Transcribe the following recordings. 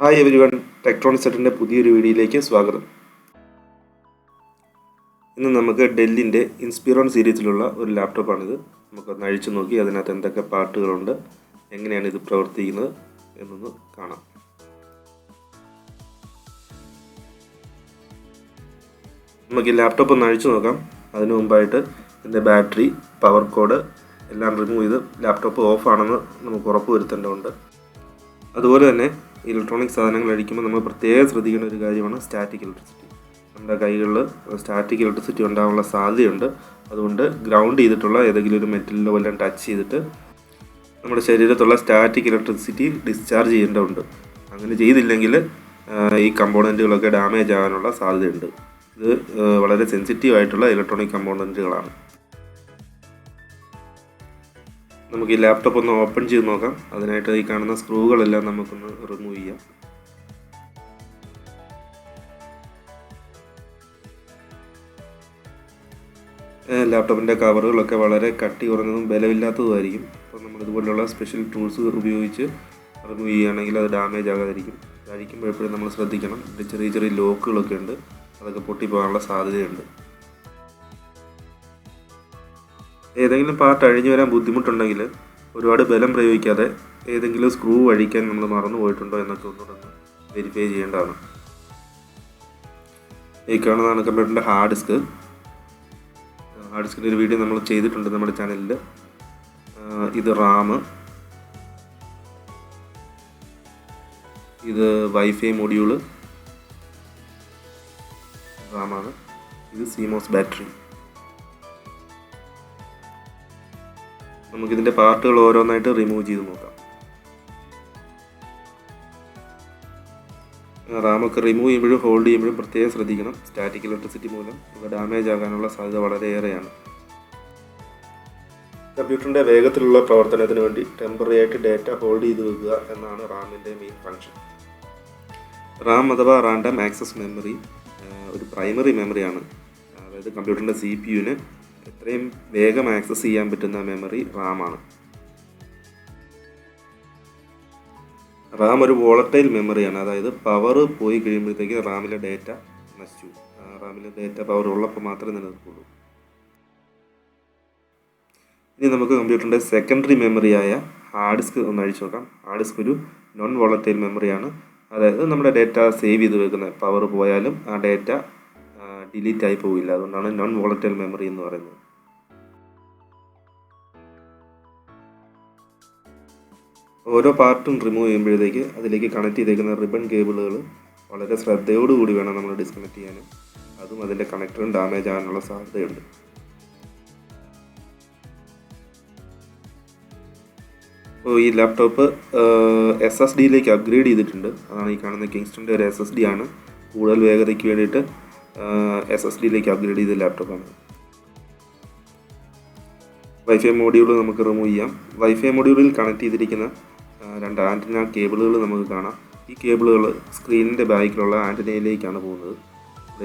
Hi everyone, ടെക്ട്രോണിക് സെറ്റിൻ്റെ പുതിയൊരു വീഡിയോയിലേക്ക് സ്വാഗതം. ഇന്ന് നമുക്ക് ഡെല്ലിൻ്റെ ഇൻസ്പിറോൺ സീരീസിലുള്ള ഒരു ലാപ്ടോപ്പാണിത്. നമുക്കൊന്ന് അഴിച്ചു നോക്കി അതിനകത്ത് എന്തൊക്കെ പാർട്ടുകളുണ്ട്, എങ്ങനെയാണ് ഇത് പ്രവർത്തിക്കുന്നത് എന്നൊന്ന് കാണാം. നമുക്ക് ഈ ലാപ്ടോപ്പ് ഒന്ന് അഴിച്ചു നോക്കാം. അതിനു മുമ്പായിട്ട് ഇതിൻ്റെ ബാറ്ററി, പവർ കോഡ് എല്ലാം റിമൂവ് ചെയ്ത് ലാപ്ടോപ്പ് ഓഫ് ആണെന്ന് നമുക്ക് ഉറപ്പ് വരുത്തേണ്ടതുണ്ട്. അതുപോലെ തന്നെ ഇലക്ട്രോണിക് സാധനങ്ങൾ അഴിക്കുമ്പോൾ നമ്മൾ പ്രത്യേകം ശ്രദ്ധിക്കേണ്ട ഒരു കാര്യമാണ് സ്റ്റാറ്റിക് ഇലക്ട്രിസിറ്റി. നമ്മുടെ കൈകളിൽ സ്റ്റാറ്റിക് ഇലക്ട്രിസിറ്റി ഉണ്ടാകാനുള്ള സാധ്യതയുണ്ട്. അതുകൊണ്ട് ഗ്രൗണ്ട് ചെയ്തിട്ടുള്ള ഏതെങ്കിലും ഒരു മെറ്റലിലോ എല്ലാം ടച്ച് ചെയ്തിട്ട് നമ്മുടെ ശരീരത്തുള്ള സ്റ്റാറ്റിക് ഇലക്ട്രിസിറ്റി ഡിസ്ചാർജ് ചെയ്യേണ്ടതുണ്ട്. അങ്ങനെ ചെയ്തില്ലെങ്കിൽ ഈ കമ്പോണൻറ്റുകളൊക്കെ ഡാമേജ് ആകാനുള്ള സാധ്യതയുണ്ട്. ഇത് വളരെ സെൻസിറ്റീവ് ആയിട്ടുള്ള ഇലക്ട്രോണിക് കമ്പോണൻറ്റുകളാണ്. നമുക്ക് ഈ ലാപ്ടോപ്പ് ഒന്ന് ഓപ്പൺ ചെയ്ത് നോക്കാം. അതിനായിട്ട് ഈ കാണുന്ന സ്ക്രൂകളെല്ലാം നമുക്കൊന്ന് റിമൂവ് ചെയ്യാം. ലാപ്ടോപ്പിൻ്റെ കവറുകളൊക്കെ വളരെ കട്ടി കുറഞ്ഞതും ബലമില്ലാത്തതുമായിരിക്കും. അപ്പോൾ നമ്മൾ ഇതുപോലുള്ള സ്പെഷ്യൽ ടൂൾസ് ഉപയോഗിച്ച് റിമൂവ് ചെയ്യുകയാണെങ്കിൽ അത് ഡാമേജ് ആകാതിരിക്കും. അഴിക്കുമ്പോൾ എപ്പോഴും നമ്മൾ ശ്രദ്ധിക്കണം. ഇതിൽ ചെറിയ ചെറിയ ലോക്കുകളൊക്കെ ഉണ്ട്, അതൊക്കെ പൊട്ടിപ്പോകാനുള്ള സാധ്യതയുണ്ട്. ഏതെങ്കിലും പാർട്ട് അഴിഞ്ഞു വരാൻ ബുദ്ധിമുട്ടുണ്ടെങ്കിൽ ഒരുപാട് ബലം പ്രയോഗിക്കാതെ ഏതെങ്കിലും സ്ക്രൂ അഴിക്കാൻ നമ്മൾ മറന്നു പോയിട്ടുണ്ടോ എന്നൊക്കെ ഒന്നുകൂടെ വെരിഫൈ ചെയ്യേണ്ടതാണ്. ഈ കാണുന്നതാണ് കമ്പ്യൂട്ടറിൻ്റെ ഹാർഡ് ഡിസ്ക്. ഹാർഡ് ഡിസ്കിൻ്റെ ഒരു വീഡിയോ നമ്മൾ ചെയ്തിട്ടുണ്ട് നമ്മുടെ ചാനലിൽ. ഇത് റാം, ഇത് വൈഫൈ മൊഡ്യൂള് റാമാണ്, ഇത് CMOS ബാറ്ററി. നമുക്കിതിൻ്റെ പാർട്ടുകൾ ഓരോന്നായിട്ട് റിമൂവ് ചെയ്ത് നോക്കാം. റാമൊക്കെ റിമൂവ് ചെയ്യുമ്പോഴും ഹോൾഡ് ചെയ്യുമ്പോഴും പ്രത്യേകം ശ്രദ്ധിക്കണം. സ്റ്റാറ്റിക് ഇലക്ട്രിസിറ്റി മൂലം ഇവ ഡാമേജ് ആകാനുള്ള സാധ്യത വളരെയേറെയാണ്. കമ്പ്യൂട്ടറിൻ്റെ വേഗത്തിലുള്ള പ്രവർത്തനത്തിന് വേണ്ടി ടെമ്പററി ആയിട്ട് ഡേറ്റ ഹോൾഡ് ചെയ്ത് വെക്കുക എന്നാണ് റാമിൻ്റെ മെയിൻ ഫങ്ഷൻ. റാം അഥവാ റാൻഡം ആക്സസ് മെമ്മറി ഒരു പ്രൈമറി മെമ്മറിയാണ്. അതായത് കമ്പ്യൂട്ടറിൻ്റെ CPU-ന് എത്രയും വേഗം ആക്സസ് ചെയ്യാൻ പറ്റുന്ന മെമ്മറി റാമാണ്. റാം ഒരു വോളറ്റൈൽ മെമ്മറിയാണ്. അതായത് പവർ പോയി കഴിയുമ്പോഴത്തേക്ക് റാമിലെ ഡേറ്റ നശിച്ചു. റാമിലെ ഡേറ്റ പവർ ഉള്ളപ്പോൾ മാത്രമേ നിലനിൽക്കുള്ളൂ. ഇനി നമുക്ക് കമ്പ്യൂട്ടറിൻ്റെ സെക്കൻഡറി മെമ്മറിയായ ഹാർഡ് ഡിസ്ക് ഒന്ന് അഴിച്ചു നോക്കാം. ഹാർഡ് ഡിസ്ക് ഒരു നോൺ വോളറ്റൈൽ മെമ്മറിയാണ്. അതായത് നമ്മുടെ ഡേറ്റ സേവ് ചെയ്ത് വെക്കുന്ന പവർ പോയാലും ആ ഡേറ്റ ഡിലീറ്റ് ആയി പോവില്ല. അതുകൊണ്ടാണ് നോൺ വോളറ്റൈൽ മെമ്മറി എന്ന് പറയുന്നത്. ഓരോ പാർട്ടും റിമൂവ് ചെയ്യുമ്പോഴത്തേക്ക് അതിലേക്ക് കണക്ട് ചെയ്തേക്കുന്ന റിബൺ കേബിളുകൾ വളരെ ശ്രദ്ധയോടുകൂടി വേണം നമ്മൾ ഡിസ്കണക്ട് ചെയ്യാനും. അതും അതിൻ്റെ കണക്ടറും ഡാമേജ് ആകാനുള്ള സാധ്യതയുണ്ട്. അപ്പോൾ ഈ ലാപ്ടോപ്പ് SSDയിലേക്ക് അപ്ഗ്രേഡ് ചെയ്തിട്ടുണ്ട്. അതാണ് ഈ കാണുന്ന കിങ്സ്റ്റണിൻ്റെ ഒരു SSD ആണ്. കൂടുതൽ വേഗതയ്ക്ക് വേണ്ടിയിട്ട് SSDയിലേക്ക് അപ്ഗ്രേഡ് ചെയ്ത ലാപ്ടോപ്പാണ്. വൈഫൈ മൊഡ്യൂൾ നമുക്ക് റിമൂവ് ചെയ്യാം. വൈഫൈ മൊഡ്യൂളിൽ കണക്ട് ചെയ്തിരിക്കുന്ന രണ്ട് ആൻറ്റിന കേബിളുകൾ നമുക്ക് കാണാം. ഈ കേബിളുകൾ സ്ക്രീനിൻ്റെ ബാക്കിലുള്ള ആൻറ്റിനയിലേക്കാണ് പോകുന്നത്.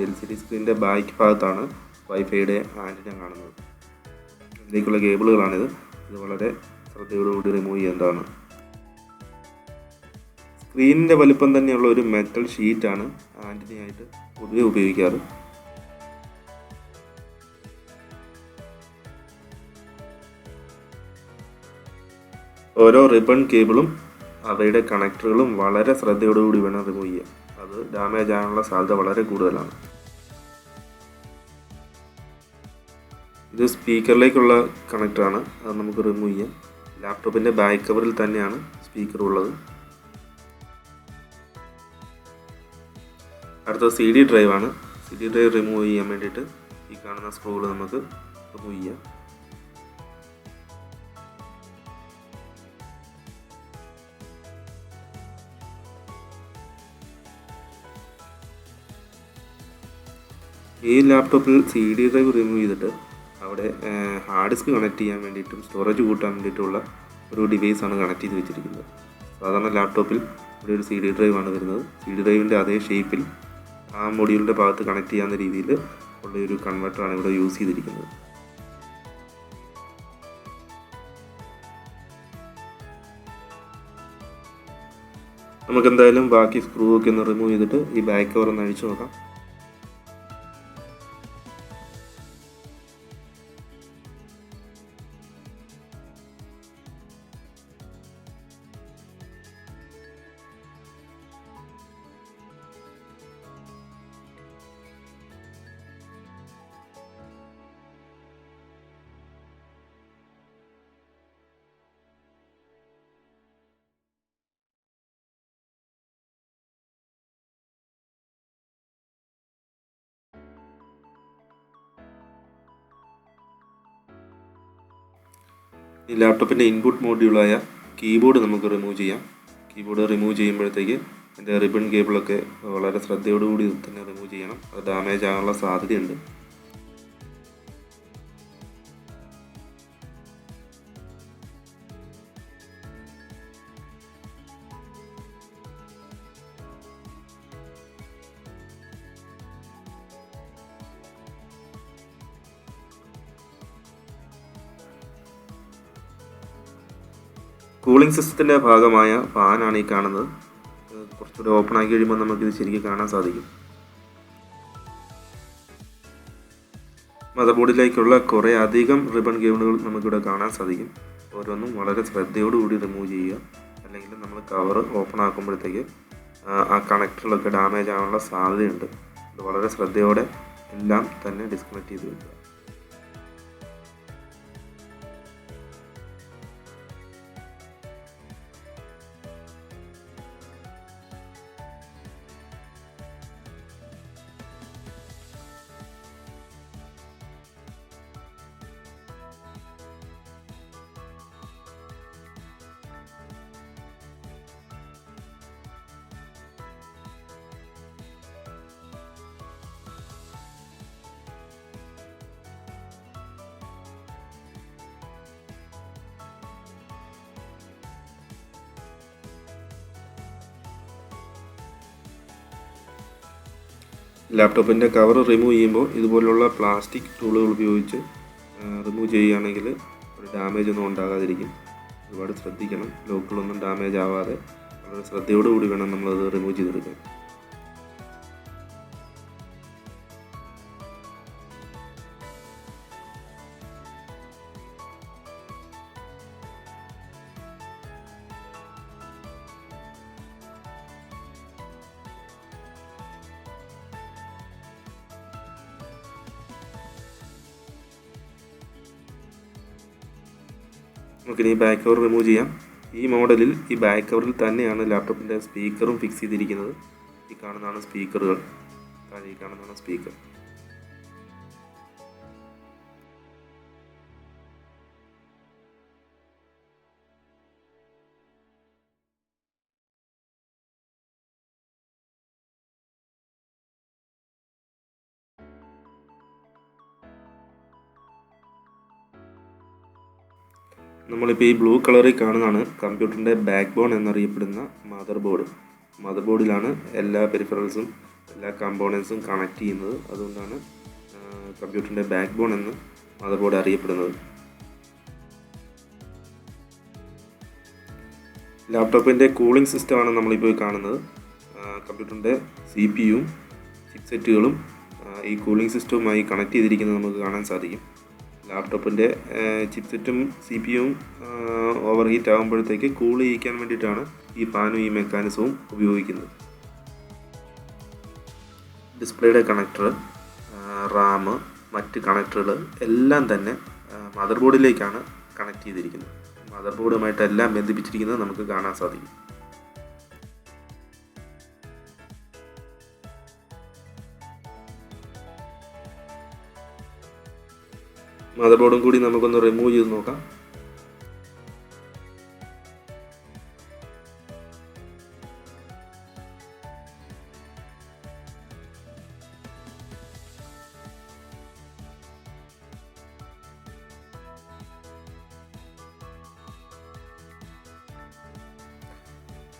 LCD സ്ക്രീനിൻ്റെ ബാക്ക് ഭാഗത്താണ് വൈഫൈയുടെ ആൻറ്റിന കാണുന്നത്. ഇതിലേക്കുള്ള കേബിളുകളാണിത്. ഇത് വളരെ ശ്രദ്ധയോടുകൂടി റിമൂവ് ചെയ്യേണ്ടതാണ്. സ്ക്രീനിൻ്റെ വലുപ്പം തന്നെയുള്ള ഒരു മെറ്റൽ ഷീറ്റാണ് ആൻറ്റിനയായിട്ട് പൊതുവെ ഉപയോഗിക്കാറ്. ഓരോ റിബൺ കേബിളും അവയുടെ കണക്ടറുകളും വളരെ ശ്രദ്ധയോടുകൂടി വേണം റിമൂവ് ചെയ്യാൻ. അത് ഡാമേജ് ആകാനുള്ള സാധ്യത വളരെ കൂടുതലാണ്. ഇത് സ്പീക്കറിലേക്കുള്ള കണക്ടറാണ്. അത് നമുക്ക് റിമൂവ് ചെയ്യാം. ലാപ്ടോപ്പിൻ്റെ ബാക്ക് കവറിൽ തന്നെയാണ് സ്പീക്കർ ഉള്ളത്. അടുത്ത CD ഡ്രൈവാണ്. CD ഡ്രൈവ് റിമൂവ് ചെയ്യാൻ വേണ്ടിയിട്ട് ഈ കാണുന്ന സ്ക്രൂകൾ നമുക്ക് റിമൂവ് ചെയ്യാം. ഈ ലാപ്ടോപ്പിൽ CD ഡ്രൈവ് റിമൂവ് ചെയ്തിട്ട് അവിടെ ഹാർഡ് ഡിസ്ക് കണക്ട് ചെയ്യാൻ വേണ്ടിയിട്ടും സ്റ്റോറേജ് കൂട്ടാൻ വേണ്ടിയിട്ടുള്ള ഒരു ഡിവൈസാണ് കണക്ട് ചെയ്ത് വെച്ചിരിക്കുന്നത്. സാധാരണ ലാപ്ടോപ്പിൽ ഇവിടെ ഒരു CD ഡ്രൈവാണ് വരുന്നത്. CD ഡ്രൈവിൻ്റെ അതേ ഷേപ്പിൽ ആ മൊഡ്യൂളിൻ്റെ ഭാഗത്ത് കണക്ട് ചെയ്യാവുന്ന രീതിയിൽ ഉള്ള ഒരു കൺവെർട്ടറാണ് ഇവിടെ യൂസ് ചെയ്തിരിക്കുന്നത്. നമുക്കെന്തായാലും ബാക്കി സ്ക്രൂ ഒക്കെ ഒന്ന് റിമൂവ് ചെയ്തിട്ട് ഈ ബാക്ക് കവർ ഒന്ന് അഴിച്ചു നോക്കാം. ഈ ലാപ്ടോപ്പിൻ്റെ ഇൻപുട്ട് മോഡ്യൂളായ കീബോർഡ് നമുക്ക് റിമൂവ് ചെയ്യാം. കീബോർഡ് റിമൂവ് ചെയ്യുമ്പോഴത്തേക്ക് അതിൻ്റെ റിബൺ കേബിളൊക്കെ വളരെ ശ്രദ്ധയോടുകൂടി തന്നെ റിമൂവ് ചെയ്യണം. അത് ഡാമേജ് ആകാനുള്ള സാധ്യതയുണ്ട്. കൂളിംഗ് സിസ്റ്റത്തിൻ്റെ ഭാഗമായ ഫാനാണ് ഈ കാണുന്നത്. കുറച്ചുകൂടെ ഓപ്പൺ ആക്കി കഴിയുമ്പോൾ നമുക്കിത് ശരിക്കും കാണാൻ സാധിക്കും. മദർ ബോർഡിലേക്കുള്ള കുറേ അധികം റിബൺ കേബിളുകൾ നമുക്കിവിടെ കാണാൻ സാധിക്കും. ഓരോന്നും വളരെ ശ്രദ്ധയോടുകൂടി റിമൂവ് ചെയ്യുക, അല്ലെങ്കിൽ നമ്മൾ കവർ ഓപ്പൺ ആക്കുമ്പോഴത്തേക്ക് ആ കണക്ടറിലൊക്കെ ഡാമേജ് ആകാനുള്ള സാധ്യതയുണ്ട്. അത് വളരെ ശ്രദ്ധയോടെ എല്ലാം തന്നെ ഡിസ്കണക്ട് ചെയ്ത് വയ്ക്കുക. ലാപ്ടോപ്പിൻ്റെ കവർ റിമൂവ് ചെയ്യുമ്പോൾ ഇതുപോലുള്ള പ്ലാസ്റ്റിക് ടൂളുകൾ ഉപയോഗിച്ച് റിമൂവ് ചെയ്യുകയാണെങ്കിൽ ഒരു ഡാമേജ് ഒന്നും ഉണ്ടാകാതിരിക്കും. ഒരുപാട് ശ്രദ്ധിക്കണം. ലോക്കുകളൊന്നും ഡാമേജ് ആവാതെ വളരെ ശ്രദ്ധയോടുകൂടി വേണം നമ്മളത് റിമൂവ് ചെയ്തെടുക്കാൻ. നമുക്കിനി ബാക്ക് കവർ റിമൂവ് ചെയ്യാം. ഈ മോഡലിൽ ഈ ബാക്ക് കവറിൽ തന്നെയാണ് ലാപ്ടോപ്പിൻ്റെ സ്പീക്കറും ഫിക്സ് ചെയ്തിരിക്കുന്നത്. ഈ കാണുന്നതാണ് സ്പീക്കറുകൾ. താഴെ ഈ കാണുന്നതാണ് സ്പീക്കർ. നമ്മളിപ്പോൾ ഈ ബ്ലൂ കളറിൽ കാണുന്നതാണ് കമ്പ്യൂട്ടറിൻ്റെ ബാക്ക് ബോൺ എന്നറിയപ്പെടുന്ന മദർ ബോർഡ്. മദർ ബോർഡിലാണ് എല്ലാ പെരിഫറൽസും എല്ലാ കമ്പോണൻസും കണക്ട് ചെയ്യുന്നത്. അതുകൊണ്ടാണ് കമ്പ്യൂട്ടറിൻ്റെ ബാക്ക് ബോൺ എന്ന് മദർ ബോർഡ് അറിയപ്പെടുന്നത്. ലാപ്ടോപ്പിൻ്റെ കൂളിംഗ് സിസ്റ്റമാണ് നമ്മളിപ്പോൾ കാണുന്നത്. കമ്പ്യൂട്ടറിൻ്റെ CPU യും ചിപ്സെറ്റുകളും ഈ കൂളിംഗ് സിസ്റ്റവുമായി കണക്ട് ചെയ്തിരിക്കുന്നത് നമുക്ക് കാണാൻ സാധിക്കും. ലാപ്ടോപ്പിൻ്റെ ചിപ്സെറ്റും CPU യും ഓവർ ഹീറ്റ് ആകുമ്പോഴത്തേക്ക് കൂൾ ചെയ്യിക്കാൻ വേണ്ടിയിട്ടാണ് ഈ ഫാനും ഈ മെക്കാനിസവും ഉപയോഗിക്കുന്നത്. ഡിസ്പ്ലേയുടെ കണക്ടർ, റാം, മറ്റ് കണക്ടറുകൾ എല്ലാം തന്നെ മദർ ബോർഡിലേക്കാണ് കണക്ട് ചെയ്തിരിക്കുന്നത്. മദർ ബോർഡുമായിട്ട് എല്ലാം ബന്ധിപ്പിച്ചിരിക്കുന്നത് നമുക്ക് കാണാൻ സാധിക്കും. മദർ ബോർഡും കൂടി നമുക്കൊന്ന് റിമൂവ് ചെയ്ത് നോക്കാം.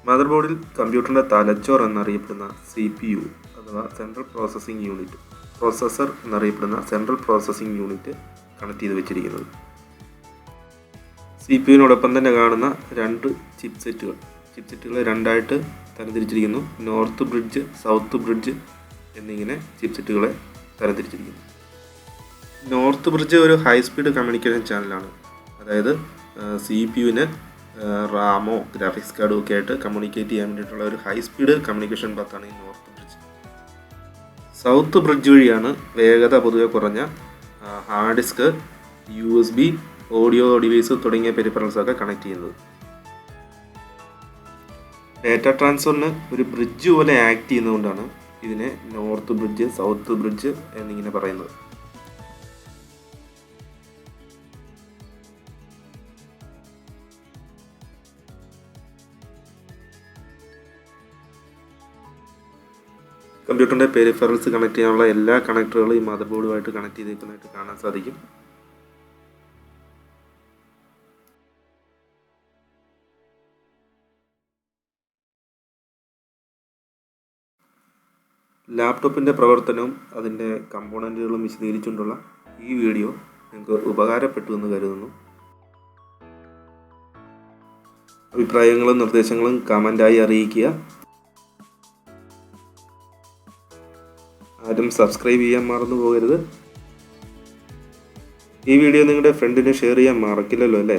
മദർ ബോർഡിൽ കമ്പ്യൂട്ടറിൻ്റെ തലച്ചോർ എന്നറിയപ്പെടുന്ന CPU അഥവാ സെൻട്രൽ പ്രോസസ്സിംഗ് യൂണിറ്റ്, പ്രോസസ്സർ എന്നറിയപ്പെടുന്ന സെൻട്രൽ പ്രോസസ്സിംഗ് യൂണിറ്റ് കണക്ട് ചെയ്ത് വെച്ചിരിക്കുന്നത്. CPU യോടൊപ്പം തന്നെ കാണുന്ന രണ്ട് ചിപ്സെറ്റുകൾ, ചിപ്സെറ്റുകളെ രണ്ടായിട്ട് തരംതിരിച്ചിരിക്കുന്നു. നോർത്ത് ബ്രിഡ്ജ്, സൗത്ത് ബ്രിഡ്ജ് എന്നിങ്ങനെ ചിപ്സെറ്റുകളെ തരംതിരിച്ചിരിക്കുന്നു. നോർത്ത് ബ്രിഡ്ജ് ഒരു ഹൈ സ്പീഡ് കമ്മ്യൂണിക്കേഷൻ ചാനലാണ്. അതായത് CPU-ന് റാമോ ഗ്രാഫിക്സ് കാർഡും ഒക്കെ ആയിട്ട് കമ്മ്യൂണിക്കേറ്റ് ചെയ്യാൻ വേണ്ടിയിട്ടുള്ള ഒരു ഹൈ സ്പീഡ് കമ്മ്യൂണിക്കേഷൻ പാത്താണ് ഈ നോർത്ത് ബ്രിഡ്ജ്. സൗത്ത് ബ്രിഡ്ജ് വഴിയാണ് വേഗത പൊതുവെ കുറഞ്ഞ hard disk, USB, audio device തുടങ്ങിയ പെരിഫറൽസൊക്കെ കണക്ട് ചെയ്യുന്നത്. ഡാറ്റ ട്രാൻസ്ഫറിന് ഒരു ബ്രിഡ്ജ് പോലെ ആക്ട് ചെയ്യുന്നതുകൊണ്ടാണ് ഇതിനെ നോർത്ത് ബ്രിഡ്ജ്, സൗത്ത് ബ്രിഡ്ജ് എന്നിങ്ങനെ പറയുന്നത്. കമ്പ്യൂട്ടറിൻ്റെ പെരിഫറൽസ് കണക്ട് ചെയ്യാനുള്ള എല്ലാ കണക്ടറുകളും ഈ മദർ ബോർഡുമായിട്ട് കണക്ട് ചെയ്തേക്കുന്നതായിട്ട് കാണാൻ സാധിക്കും. ലാപ്ടോപ്പിൻ്റെ പ്രവർത്തനവും അതിൻ്റെ കമ്പോണൻറ്റുകളും വിശദീകരിച്ചുകൊണ്ടുള്ള ഈ വീഡിയോ നിങ്ങൾക്ക് ഉപകാരപ്പെട്ടു എന്ന് കരുതുന്നു. അഭിപ്രായങ്ങളും നിർദ്ദേശങ്ങളും കമൻ്റായി അറിയിക്കുക. ആരും സബ്സ്ക്രൈബ് ചെയ്യാൻ മറന്നു പോകരുത്. ഈ വീഡിയോ നിങ്ങളുടെ ഫ്രണ്ടിന് ഷെയർ ചെയ്യാൻ മറക്കില്ലല്ലോ അല്ലേ?